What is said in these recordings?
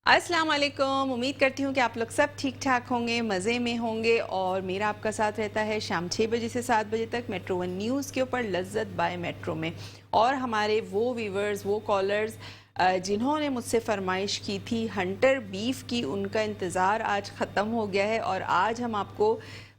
अस्सलाम वालेकुम। उम्मीद करती हूँ कि आप लोग सब ठीक ठाक होंगे, मज़े में होंगे और मेरा आपका साथ रहता है शाम 6 बजे से 7 बजे तक मेट्रो वन न्यूज़ के ऊपर लज्जत बाय मेट्रो में। और हमारे वो व्यूवर्स, वो कॉलर्स जिन्होंने मुझसे फरमाइश की थी हंटर बीफ की, उनका इंतज़ार आज ख़त्म हो गया है और आज हम आपको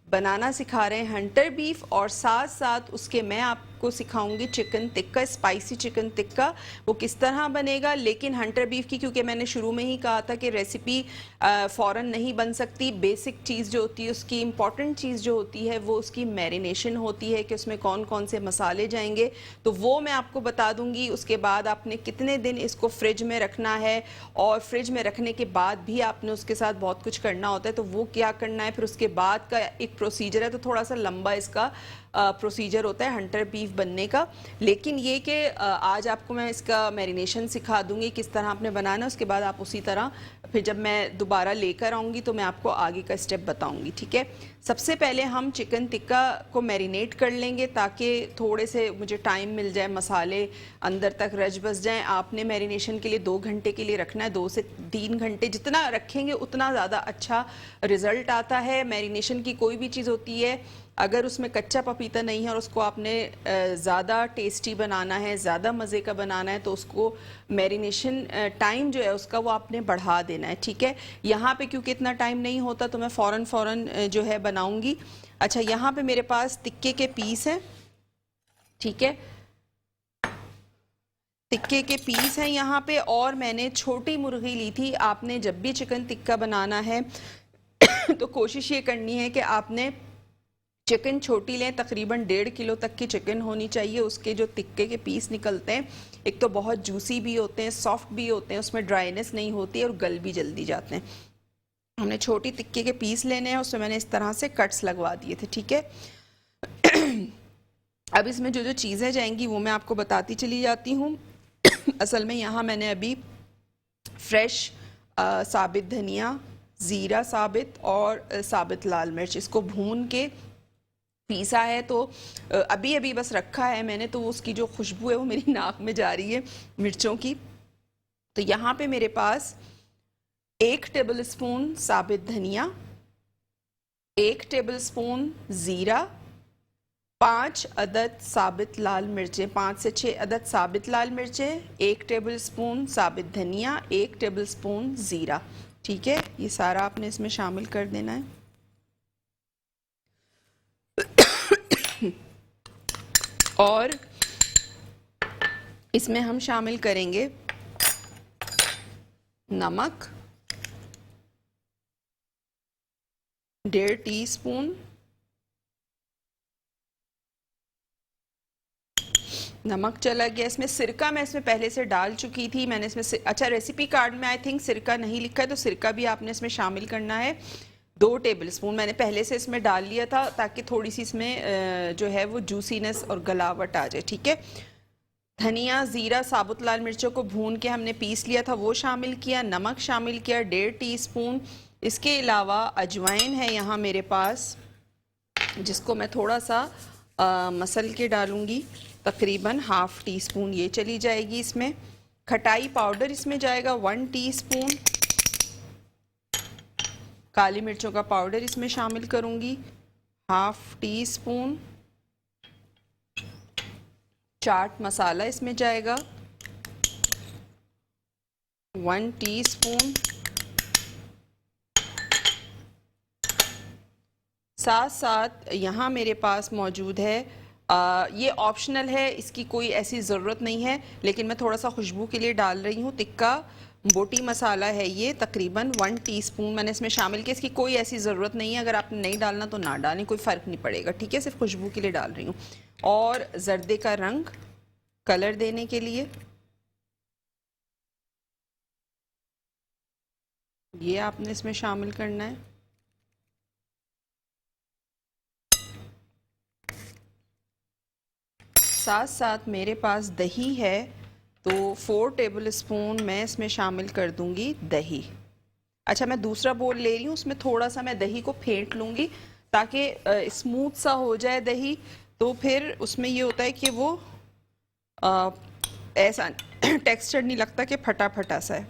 बनाना सिखा रहे हैं हंटर बीफ और साथ साथ उसके मैं आपको सिखाऊंगी chicken tikka, spicy chicken tikka. वो किस तरह बनेगा, लेकिन हंटर बीफ की क्योंकि मैंने शुरू में ही कहा था कि रेसिपी फ़ौरन नहीं बन सकती। बेसिक चीज़ जो होती है, उसकी इम्पॉर्टेंट चीज़ जो होती है वो उसकी मैरिनेशन होती है कि उसमें कौन कौन से मसाले जाएंगे, तो वो मैं आपको बता दूंगी। उसके बाद आपने कितने दिन इसको फ्रिज में रखना है और फ्रिज में रखने के बाद भी आपने उसके साथ बहुत कुछ करना होता है, तो वो क्या करना है। फिर उसके बाद का एक प्रोसीजर है, तो थोड़ा सा लंबा इसका प्रोसीजर होता है हंटर बीफ बनने का। लेकिन ये कि आज आपको मैं इसका मैरिनेशन सिखा दूंगी किस तरह आपने बनाना है। उसके बाद आप उसी तरह फिर जब मैं दोबारा लेकर आऊँगी तो मैं आपको आगे का स्टेप बताऊँगी, ठीक है। सबसे पहले हम चिकन टिक्का को मैरिनेट कर लेंगे ताकि थोड़े से मुझे टाइम मिल जाए, मसाले अंदर तक रच बस जाएँ। आपने मैरिनेशन के लिए 2 घंटे के लिए रखना है, 2 से 3 घंटे जितना रखेंगे उतना ज़्यादा अच्छा रिज़ल्ट आता है। मैरिनेशन की कोई भी चीज़ होती है, अगर उसमें कच्चा पपीता नहीं है और उसको आपने ज़्यादा टेस्टी बनाना है, ज़्यादा मज़े का बनाना है, तो उसको मैरिनेशन टाइम जो है उसका वो आपने बढ़ा देना है, ठीक है। यहाँ पे क्योंकि इतना टाइम नहीं होता तो मैं फ़ौरन जो है बनाऊँगी। अच्छा, यहाँ पे मेरे पास टिक्के के पीस हैं, ठीक है, टिक्के के पीस हैं यहाँ पे। और मैंने छोटी मुर्गी ली थी। आपने जब भी चिकन टिक्का बनाना है तो कोशिश ये करनी है कि आपने चिकन छोटी लें, तकरीबन 1.5 किलो तक की चिकन होनी चाहिए। उसके जो टिक्के के पीस निकलते हैं, एक तो बहुत जूसी भी होते हैं, सॉफ्ट भी होते हैं, उसमें ड्राइनेस नहीं होती और गल भी जल्दी जाते हैं। हमने छोटी टिक्के के पीस लेने हैं, उसमें मैंने इस तरह से कट्स लगवा दिए थे, ठीक है। अब इसमें जो जो चीज़ें जाएंगी वो मैं आपको बताती चली जाती हूँ। असल में यहाँ मैंने अभी फ्रेश साबित धनिया, ज़ीरा साबित और साबित लाल मिर्च, इसको भून के पीसा है। तो अभी अभी बस रखा है मैंने, तो उसकी जो खुशबू है वो मेरी नाक में जा रही है मिर्चों की। तो यहाँ पे मेरे पास 1 टेबल स्पून साबित धनिया, 1 टेबल स्पून ज़ीरा, 5 अदद साबित लाल मिर्चें, 5 से 6 अदद साबित लाल मिर्चें, 1 टेबल स्पून साबित धनिया, 1 टेबल स्पून ज़ीरा, ठीक है। ये सारा आपने इसमें शामिल कर देना है। और इसमें हम शामिल करेंगे नमक, 1.5 टीस्पून, नमक चला गया। इसमें सिरका मैं इसमें पहले से डाल चुकी थी, मैंने इसमें अच्छा, रेसिपी कार्ड में आई थिंक सिरका नहीं लिखा है, तो सिरका भी आपने इसमें शामिल करना है। 2 टेबल स्पून मैंने पहले से इसमें डाल लिया था ताकि थोड़ी सी इसमें जो है वो जूसीनेस और गलावट आ जाए, ठीक है। धनिया, ज़ीरा, साबुत लाल मिर्चों को भून के हमने पीस लिया था, वो शामिल किया। नमक शामिल किया 1.5 टीस्पून। इसके अलावा अजवाइन है यहाँ मेरे पास, जिसको मैं थोड़ा सा मसल के डालूंगी, तकरीबन 1/2 टीस्पून ये चली जाएगी इसमें। खटाई पाउडर इसमें जाएगा 1 टीस्पून। काली मिर्चों का पाउडर इसमें शामिल करूंगी 1/2 टीस्पून। चाट मसाला इसमें जाएगा 1 टीस्पून। साथ साथ यहाँ मेरे पास मौजूद है, ये ऑप्शनल है, इसकी कोई ऐसी ज़रूरत नहीं है, लेकिन मैं थोड़ा सा खुशबू के लिए डाल रही हूँ, टिक्का बोटी मसाला है ये, तकरीबन 1 टीस्पून मैंने इसमें शामिल किया। इसकी कोई ऐसी ज़रूरत नहीं है, अगर आपने नहीं डालना तो ना डालें, कोई फ़र्क नहीं पड़ेगा, ठीक है, सिर्फ खुशबू के लिए डाल रही हूँ। और जर्दे का रंग कलर देने के लिए ये आपने इसमें शामिल करना है। साथ साथ मेरे पास दही है, तो 4 टेबल स्पून मैं इसमें शामिल कर दूंगी दही। अच्छा, मैं दूसरा बोल ले रही हूँ, उसमें थोड़ा सा मैं दही को फेंट लूँगी ताकि स्मूथ सा हो जाए दही, तो फिर उसमें ये होता है कि वो ऐसा टेक्सचर नहीं लगता कि फटा फटा सा है।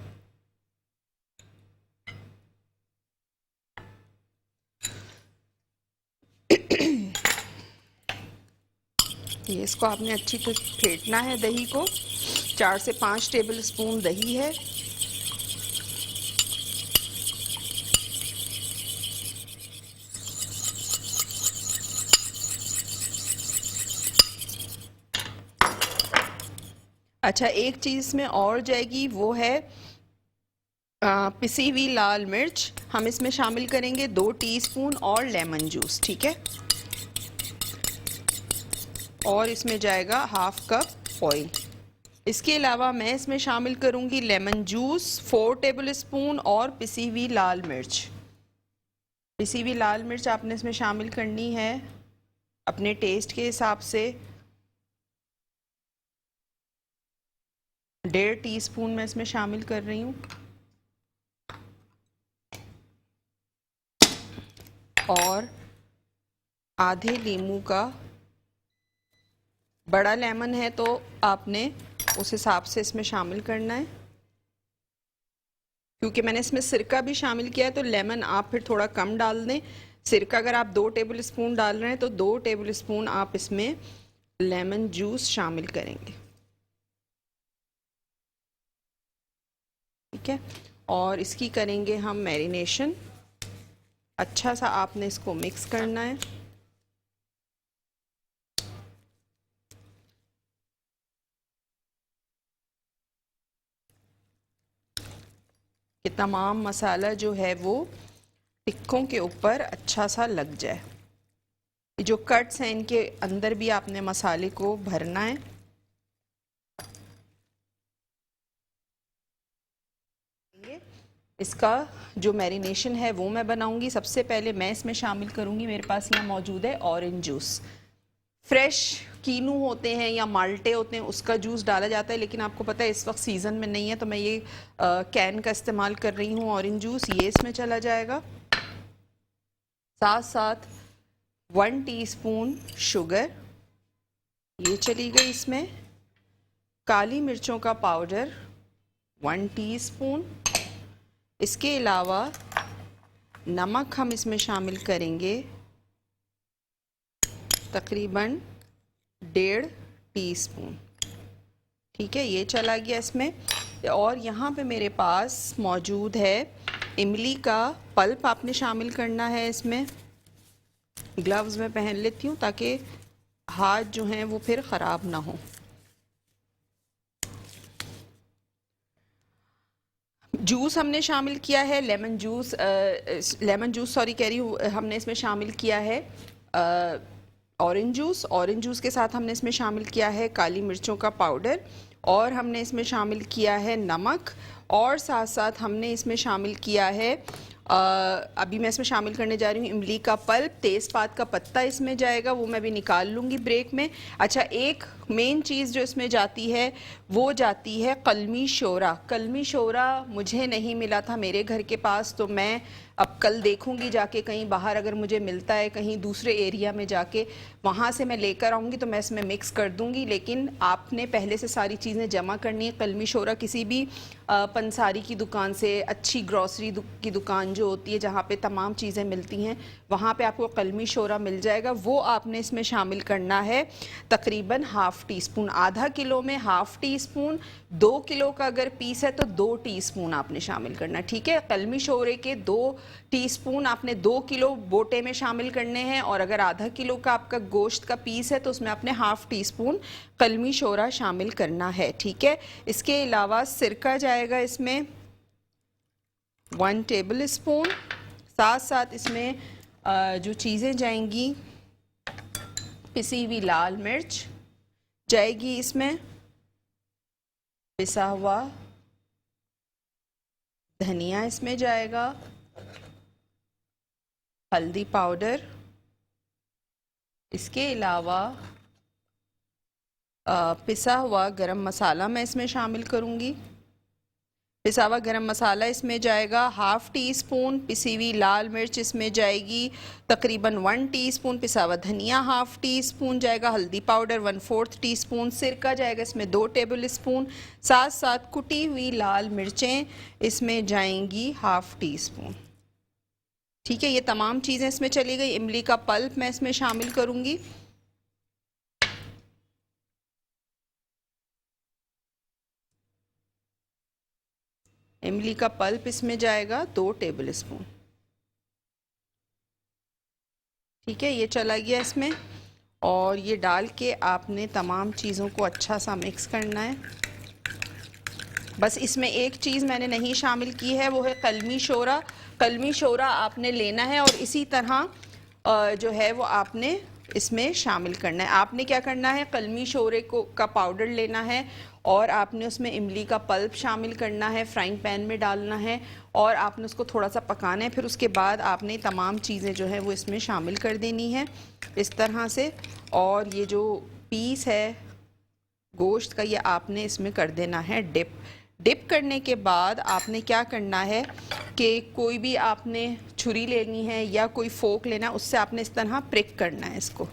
ये इसको आपने अच्छी तरह फेंटना है दही को। 4 से 5 टेबल स्पून दही है। अच्छा, एक चीज़ में और जाएगी, वो है पिसी हुई लाल मिर्च। हम इसमें शामिल करेंगे 2 टीस्पून और लेमन जूस, ठीक है। और इसमें जाएगा हाफ कप ऑयल। इसके अलावा मैं इसमें शामिल करूंगी लेमन जूस 4 टेबल स्पून और पिसी हुई लाल मिर्च। पिसी हुई लाल मिर्च आपने इसमें शामिल करनी है अपने टेस्ट के हिसाब से। 1.5 टीस्पून मैं इसमें शामिल कर रही हूँ। और आधे नींबू का, बड़ा लेमन है तो आपने उस हिसाब से इसमें शामिल करना है। क्योंकि मैंने इसमें सिरका भी शामिल किया है तो लेमन आप फिर थोड़ा कम डाल दें। सिरका अगर आप 2 टेबल स्पून डाल रहे हैं तो 2 टेबल स्पून आप इसमें लेमन जूस शामिल करेंगे, ठीक है। और इसकी करेंगे हम मैरिनेशन। अच्छा सा आपने इसको मिक्स करना है। कि तमाम मसाला जो है वो टिक्कों के ऊपर अच्छा सा लग जाए। जो कट्स हैं इनके अंदर भी आपने मसाले को भरना है। इसका जो मैरिनेशन है वो मैं बनाऊंगी। सबसे पहले मैं इसमें शामिल करूंगी, मेरे पास यहाँ मौजूद है ऑरेंज जूस। फ्रेश कीनू होते हैं या माल्टे होते हैं उसका जूस डाला जाता है, लेकिन आपको पता है इस वक्त सीज़न में नहीं है तो मैं ये कैन का इस्तेमाल कर रही हूँ। ऑरेंज जूस ये इसमें चला जाएगा। साथ साथ 1 टीस्पून शुगर ये चली गई इसमें। काली मिर्चों का पाउडर 1 टीस्पून। इसके अलावा नमक हम इसमें शामिल करेंगे तकरीबन 1.5 टीस्पून, ठीक है। ये चला गया इसमें। और यहाँ पे मेरे पास मौजूद है इमली का पल्प, आपने शामिल करना है इसमें। ग्लव्स में पहन लेती हूँ ताकि हाथ जो हैं वो फिर ख़राब ना हो। जूस हमने शामिल किया है लेमन जूस सॉरी कह रही हूँ, हमने इसमें शामिल किया है ऑरेंज जूस के साथ हमने इसमें शामिल किया है काली मिर्चों का पाउडर, और हमने इसमें शामिल किया है नमक, और साथ साथ हमने इसमें शामिल किया है अभी मैं इसमें शामिल करने जा रही हूँ इमली का पल्प। तेज़पात का पत्ता इसमें जाएगा, वो मैं भी निकाल लूँगी ब्रेक में। अच्छा, एक मेन चीज़ जो इसमें जाती है वो जाती है कलमी शोरा। कलमी शोरा मुझे नहीं मिला था मेरे घर के पास, तो मैं अब कल देखूंगी जाके कहीं बाहर अगर मुझे मिलता है कहीं दूसरे एरिया में जाके, वहाँ से मैं लेकर आऊँगी तो मैं इसमें मिक्स कर दूँगी। लेकिन आपने पहले से सारी चीज़ें जमा करनी है। कलमी शोरा किसी भी पंसारी की दुकान से, अच्छी ग्रॉसरी की दुकान जो होती है जहाँ पे तमाम चीज़ें मिलती हैं, वहाँ पे आपको कलमी शोरा मिल जाएगा। वो आपने इसमें शामिल करना है तकरीबन ½ टीस्पून। आधा किलो में ½ टीस्पून, 2 किलो का अगर पीस है तो 2 टीस्पून आपने शामिल करना, ठीक है। कलमी शोरे के 2 टीस्पून आपने 2 किलो बोटे में शामिल करने हैं, और अगर आधा किलो का आपका गोश्त का पीस है तो उसमें आपने ½ टीस्पून कलमी शोरा शामिल करना है, ठीक है। इसके अलावा सिरका जाएगा इसमें 1 टेबल स्पून। साथ साथ इसमें जो चीज़ें जाएंगी, पिसी हुई लाल मिर्च जाएगी इसमें, पिसा हुआ धनिया इसमें जाएगा, हल्दी पाउडर, इसके अलावा पिसा हुआ गरम मसाला मैं इसमें शामिल करूँगी। पिसा हुआ गरम मसाला इसमें जाएगा ½ टीस्पून। पिसी हुई लाल मिर्च इसमें जाएगी तकरीबन 1 टीस्पून। पिसा हुआ धनिया ½ टीस्पून जाएगा। हल्दी पाउडर 1/4 टीस्पून। सिरका जाएगा इसमें 2 टेबल स्पून। साथ साथ कुटी हुई लाल मिर्चें इसमें जाएंगी ½ टीस्पून, ठीक है। ये तमाम चीज़ें इसमें चली गई। इमली का पल्प मैं इसमें शामिल करूँगी। इमली का पल्प इसमें जाएगा 2 टेबल स्पून। ठीक है, ये चला गया इसमें। और ये डाल के आपने तमाम चीज़ों को अच्छा सा मिक्स करना है। बस इसमें एक चीज़ मैंने नहीं शामिल की है, वो है कलमी शोरा। कलमी शोरा आपने लेना है और इसी तरह जो है वो आपने इसमें शामिल करना है। आपने क्या करना है, कलमी शोरे का पाउडर लेना है और आपने उसमें इमली का पल्प शामिल करना है, फ्राइंग पैन में डालना है और आपने उसको थोड़ा सा पकाना है। फिर उसके बाद आपने तमाम चीज़ें जो है वो इसमें शामिल कर देनी है इस तरह से। और ये जो पीस है गोश्त का, ये आपने इसमें कर देना है डिप। डिप करने के बाद आपने क्या करना है कि कोई भी आपने छुरी लेनी है या कोई फोक लेना है, उससे आपने इस तरह प्रिक करना है, इसको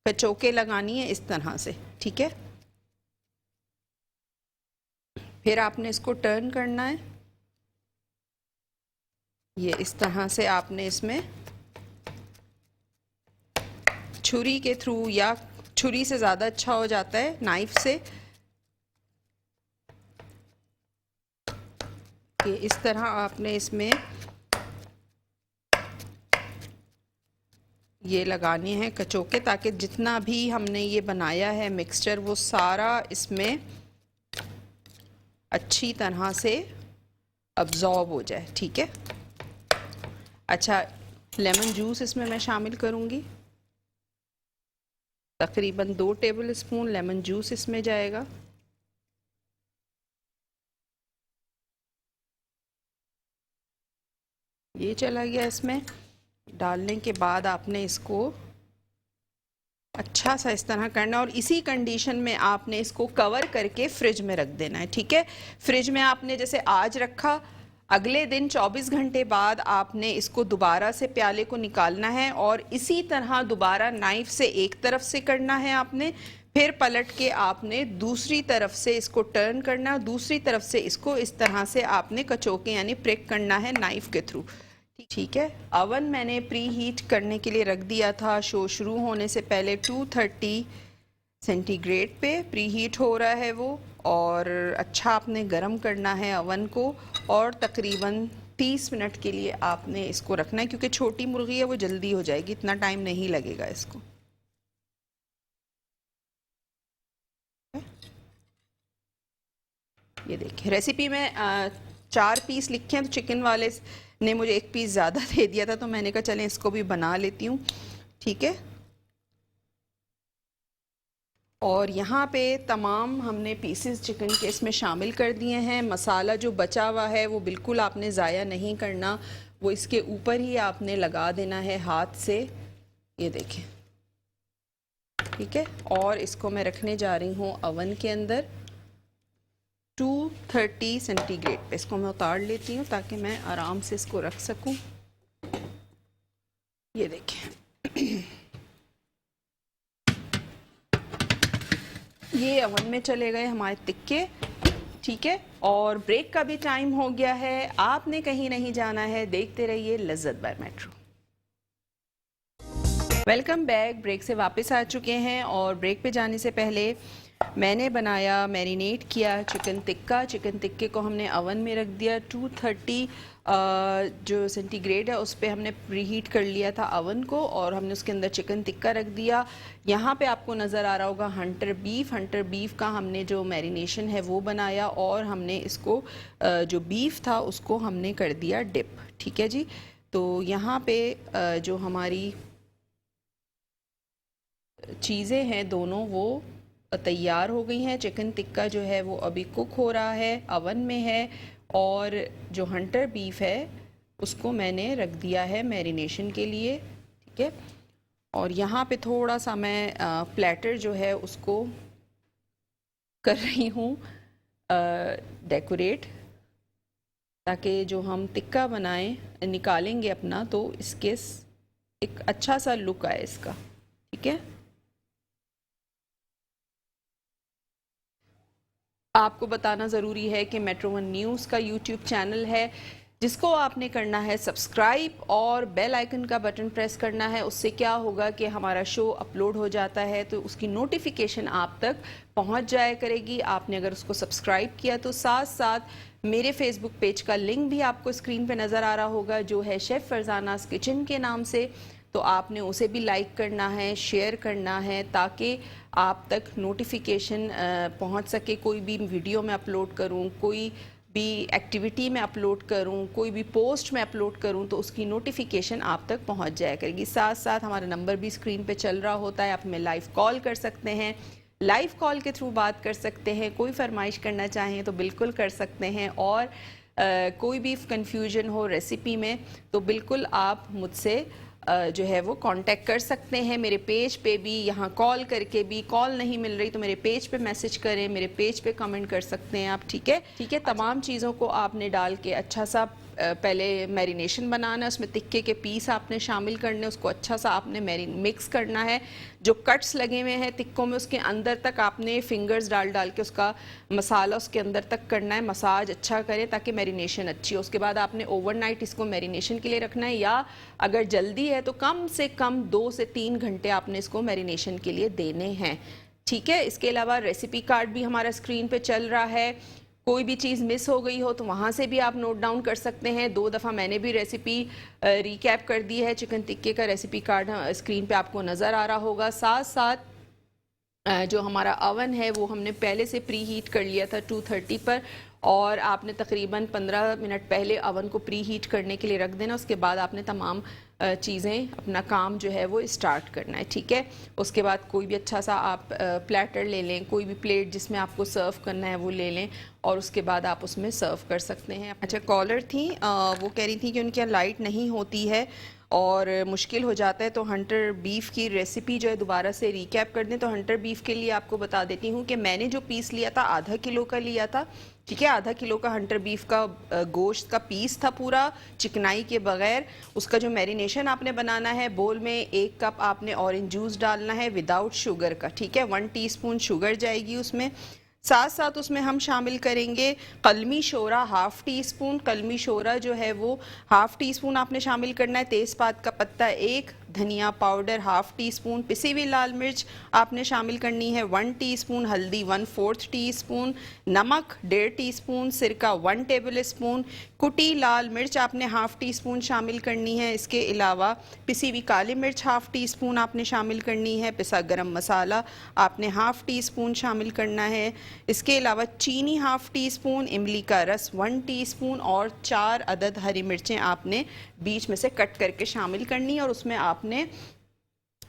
कचौके लगानी है इस तरह से। ठीक है, फिर आपने इसको टर्न करना है, ये इस तरह से आपने इसमें छुरी के थ्रू, या छुरी से ज़्यादा अच्छा हो जाता है नाइफ से, कि इस तरह आपने इसमें ये लगानी है कचौके, ताकि जितना भी हमने ये बनाया है मिक्सचर वो सारा इसमें अच्छी तरह से अब्जॉर्ब हो जाए। ठीक है, अच्छा लेमन जूस इसमें मैं शामिल करूँगी, तकरीबन 2 टेबल स्पून लेमन जूस इसमें जाएगा। ये चला गया इसमें। डालने के बाद आपने इसको अच्छा सा इस तरह करना और इसी कंडीशन में आपने इसको कवर करके फ्रिज में रख देना है। ठीक है, फ्रिज में आपने जैसे आज रखा, अगले दिन 24 घंटे बाद आपने इसको दोबारा से प्याले को निकालना है और इसी तरह दोबारा नाइफ से एक तरफ से करना है आपने, फिर पलट के आपने दूसरी तरफ से इसको टर्न करना है, दूसरी तरफ से इसको इस तरह से आपने कचौके यानी प्रिक करना है नाइफ के थ्रू। ठीक है, अवन मैंने प्री हीट करने के लिए रख दिया था शो शुरू होने से पहले 230 सेंटीग्रेड पे प्री हीट हो रहा है वो, और अच्छा आपने गरम करना है अवन को और तकरीबन 30 मिनट के लिए आपने इसको रखना है, क्योंकि छोटी मुर्गी है वो जल्दी हो जाएगी, इतना टाइम नहीं लगेगा इसको। ये देखिए रेसिपी में 4 पीस लिखे हैं, तो चिकन वाले ने मुझे 1 पीस ज़्यादा दे दिया था, तो मैंने कहा चलें इसको भी बना लेती हूँ। ठीक है, और यहाँ पे तमाम हमने पीसेस चिकन के इसमें शामिल कर दिए हैं। मसाला जो बचा हुआ है वो बिल्कुल आपने ज़ाया नहीं करना, वो इसके ऊपर ही आपने लगा देना है हाथ से। ये देखें, ठीक है, और इसको मैं रखने जा रही हूँ अवन के अंदर 230 सेंटीग्रेड पे। इसको मैं उतार लेती हूँ ताकि मैं आराम से इसको रख सकूँ। ये देखें ये अवन में चले गए हमारे टिक्के। ठीक है, और ब्रेक का भी टाइम हो गया है, आपने कहीं नहीं जाना है, देखते रहिए Lazzat by metro. Welcome back, break से वापस आ चुके हैं और ब्रेक पे जाने से पहले मैंने बनाया, मैरिनेट किया चिकन टिक्का। चिकन टिक्के को हमने अवन में रख दिया 230 जो सेंटीग्रेड है उस पर हमने प्रीहीट कर लिया था अवन को, और हमने उसके अंदर चिकन टिक्का रख दिया। यहाँ पे आपको नज़र आ रहा होगा हंटर बीफ का हमने जो मैरिनेशन है वो बनाया, और हमने इसको जो बीफ था उसको हमने कर दिया डिप। ठीक है जी, तो यहाँ पे जो हमारी चीज़ें हैं दोनों वो तैयार हो गई हैं। चिकन टिक्का जो है वो अभी कुक हो रहा है, अवन में है, और जो हंटर बीफ है उसको मैंने रख दिया है मैरिनेशन के लिए। ठीक है, और यहाँ पे थोड़ा सा मैं प्लेटर जो है उसको कर रही हूँ डेकोरेट, ताकि जो हम टिक्का बनाएं निकालेंगे अपना तो इसके एक अच्छा सा लुक आए इसका। ठीक है, आपको बताना ज़रूरी है कि मेट्रो वन न्यूज़ का यूट्यूब चैनल है, जिसको आपने करना है सब्सक्राइब और बेल आइकन का बटन प्रेस करना है। उससे क्या होगा कि हमारा शो अपलोड हो जाता है तो उसकी नोटिफिकेशन आप तक पहुंच जाया करेगी। आपने अगर उसको सब्सक्राइब किया तो साथ साथ मेरे फेसबुक पेज का लिंक भी आपको स्क्रीन पे नज़र आ रहा होगा, जो है शेफ़ फरजानास किचन के नाम से। तो आपने उसे भी लाइक करना है, शेयर करना है, ताकि आप तक नोटिफिकेशन पहुंच सके। कोई भी वीडियो में अपलोड करूं, कोई भी एक्टिविटी में अपलोड करूं, कोई भी पोस्ट में अपलोड करूं, तो उसकी नोटिफिकेशन आप तक पहुंच जाया करेगी। साथ साथ हमारा नंबर भी स्क्रीन पे चल रहा होता है, आप हमें लाइव कॉल कर सकते हैं, लाइव कॉल के थ्रू बात कर सकते हैं। कोई फरमाइश करना चाहें तो बिल्कुल कर सकते हैं, और कोई भी कंफ्यूजन हो रेसिपी में तो बिल्कुल आप मुझसे जो है वो कांटेक्ट कर सकते हैं। मेरे पेज पे भी, यहाँ कॉल करके भी, कॉल नहीं मिल रही तो मेरे पेज पे मैसेज करें, मेरे पेज पे कमेंट कर सकते हैं आप, ठीक है। ठीक है, तमाम चीज़ों को आपने डाल के अच्छा सा पहले मैरिनेशन बनाना है, उसमें तिक्के के पीस आपने शामिल करने, उसको अच्छा सा आपने मिक्स करना है। जो कट्स लगे हुए हैं तिक्कों में, उसके अंदर तक आपने फिंगर्स डाल डाल के उसका मसाला उसके अंदर तक करना है, मसाज अच्छा करें ताकि मैरिनेशन अच्छी हो। उसके बाद आपने ओवरनाइट इसको मैरिनेशन के लिए रखना है, या अगर जल्दी है तो कम से कम 2 से 3 घंटे आपने इसको मैरिनेशन के लिए देने हैं, ठीक है। इसके अलावा रेसिपी कार्ड भी हमारा स्क्रीन पे चल रहा है। कोई भी चीज़ मिस हो गई हो तो वहाँ से भी आप नोट डाउन कर सकते हैं। 2 दफ़ा मैंने भी रेसिपी रिकैप कर दी है। चिकन टिक्के का रेसिपी कार्ड स्क्रीन पे आपको नज़र आ रहा होगा। साथ साथ जो हमारा अवन है वो हमने पहले से प्री हीट कर लिया था 230 पर, और आपने तकरीबन 15 मिनट पहले अवन को प्री हीट करने के लिए रख देना। उसके बाद आपने तमाम चीज़ें, अपना काम जो है वो स्टार्ट करना है, ठीक है। उसके बाद कोई भी अच्छा सा आप प्लेटर ले लें, कोई भी प्लेट जिसमें आपको सर्व करना है वो ले लें, और उसके बाद आप उसमें सर्व कर सकते हैं। अच्छा, कॉलर थी, वो कह रही थी कि उनके यहाँ लाइट नहीं होती है और मुश्किल हो जाता है, तो हंटर बीफ की रेसिपी जो है दोबारा से रिकैप कर दें। तो हंटर बीफ के लिए आपको बता देती हूँ कि मैंने जो पीस लिया था आधा किलो का लिया था, ठीक है। आधा किलो का हंटर बीफ का गोश्त का पीस था पूरा, चिकनाई के बगैर। उसका जो मैरिनेशन आपने बनाना है, बोल में 1 कप आपने ऑरेंज जूस डालना है विदाउट शुगर का, ठीक है। 1 टीस्पून शुगर जाएगी उसमें। साथ साथ उसमें हम शामिल करेंगे कलमी शोरा, हाफ़ टी स्पून। कलमी शोरा जो है वो हाफ़ टी स्पून आपने शामिल करना है। तेज़पात का पत्ता 1, धनिया पाउडर हाफ़ टी स्पून, पिसी हुई लाल मिर्च आपने शामिल करनी है 1 टीस्पून, हल्दी 1/4 टीस्पून, नमक 1.5 टीस्पून, सिरका 1 टेबल स्पून, कुटी लाल मिर्च आपने हाफ़ टी स्पून शामिल करनी है। इसके अलावा पिसी हुई काली मिर्च हाफ़ टी स्पून आपने शामिल करनी है। पिसा गरम मसाला आपने हाफ़ टी स्पून शामिल करना है। इसके अलावा चीनी हाफ़ टी स्पून, इमली का रस 1 टीस्पून, और 4 अदद हरी मिर्चें आपने बीच में से कट करके शामिल करनी है। और उसमें आपने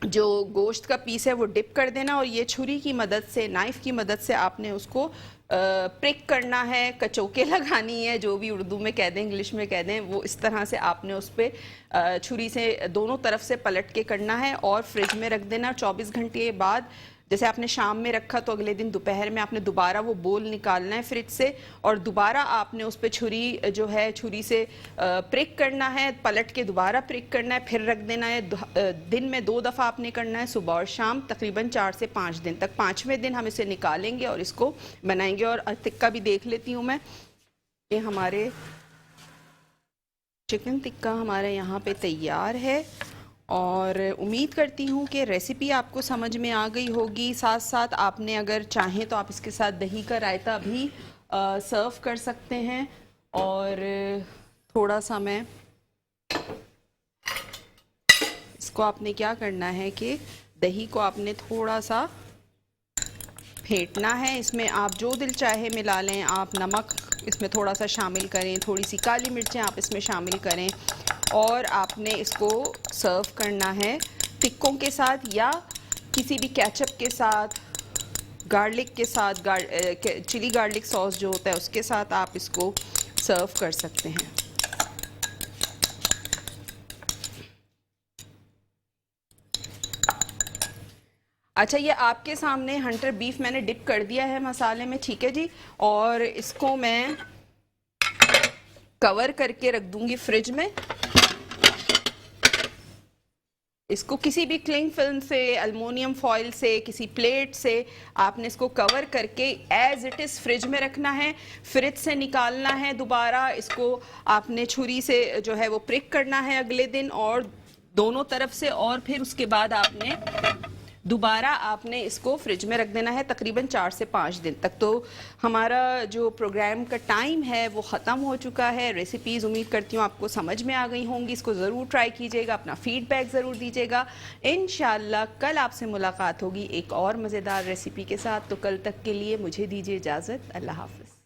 जो गोश्त का पीस है वो डिप कर देना, और ये छुरी की मदद से, नाइफ़ की मदद से आपने उसको प्रिक करना है, कचौके लगानी है, जो भी उर्दू में कह दें, इंग्लिश में कह दें, वो इस तरह से आपने उस पर छुरी से दोनों तरफ से पलट के करना है और फ्रिज में रख देना। 24 घंटे बाद, जैसे आपने शाम में रखा तो अगले दिन दोपहर में आपने दोबारा वो बोल निकालना है फ्रिज से, और दोबारा आपने उस पर छुरी जो है, छुरी से प्रिक करना है, पलट के दोबारा प्रिक करना है, फिर रख देना है। दिन में 2 दफ़ा आपने करना है, सुबह और शाम, तकरीबन 4 से 5 दिन तक। 5वें दिन हम इसे निकालेंगे और इसको बनाएंगे। और टिक्का भी देख लेती हूँ मैं, ये हमारे चिकन टिक्का हमारे यहाँ पे तैयार है, और उम्मीद करती हूँ कि रेसिपी आपको समझ में आ गई होगी। साथ साथ आपने अगर चाहें तो आप इसके साथ दही का रायता भी सर्व कर सकते हैं। और थोड़ा सा मैं इसको, आपने क्या करना है कि दही को आपने थोड़ा सा फेंटना है। इसमें आप जो दिल चाहे मिला लें, आप नमक इसमें थोड़ा सा शामिल करें, थोड़ी सी काली मिर्चें आप इसमें शामिल करें, और आपने इसको सर्व करना है टिक्कों के साथ या किसी भी केचप के साथ, गार्लिक के साथ, चिली गार्लिक सॉस जो होता है उसके साथ आप इसको सर्व कर सकते हैं। अच्छा, ये आपके सामने हंटर बीफ मैंने डिप कर दिया है मसाले में, ठीक है जी। और इसको मैं कवर करके रख दूंगी फ्रिज में। इसको किसी भी क्लिंग फिल्म से, एल्युमिनियम फॉइल से, किसी प्लेट से आपने इसको कवर करके एज इट इज़ फ्रिज में रखना है। फ्रिज से निकालना है दोबारा, इसको आपने छुरी से जो है वो प्रिक करना है अगले दिन, और दोनों तरफ से, और फिर उसके बाद आपने दोबारा आपने इसको फ्रिज में रख देना है तकरीबन 4 से 5 दिन तक। तो हमारा जो प्रोग्राम का टाइम है वो ख़त्म हो चुका है। रेसिपीज़ उम्मीद करती हूँ आपको समझ में आ गई होंगी। इसको ज़रूर ट्राई कीजिएगा, अपना फीडबैक ज़रूर दीजिएगा। इंशाल्लाह कल आपसे मुलाकात होगी एक और मज़ेदार रेसिपी के साथ। तो कल तक के लिए मुझे दीजिए इजाज़त। अल्लाह हाफ़िज़।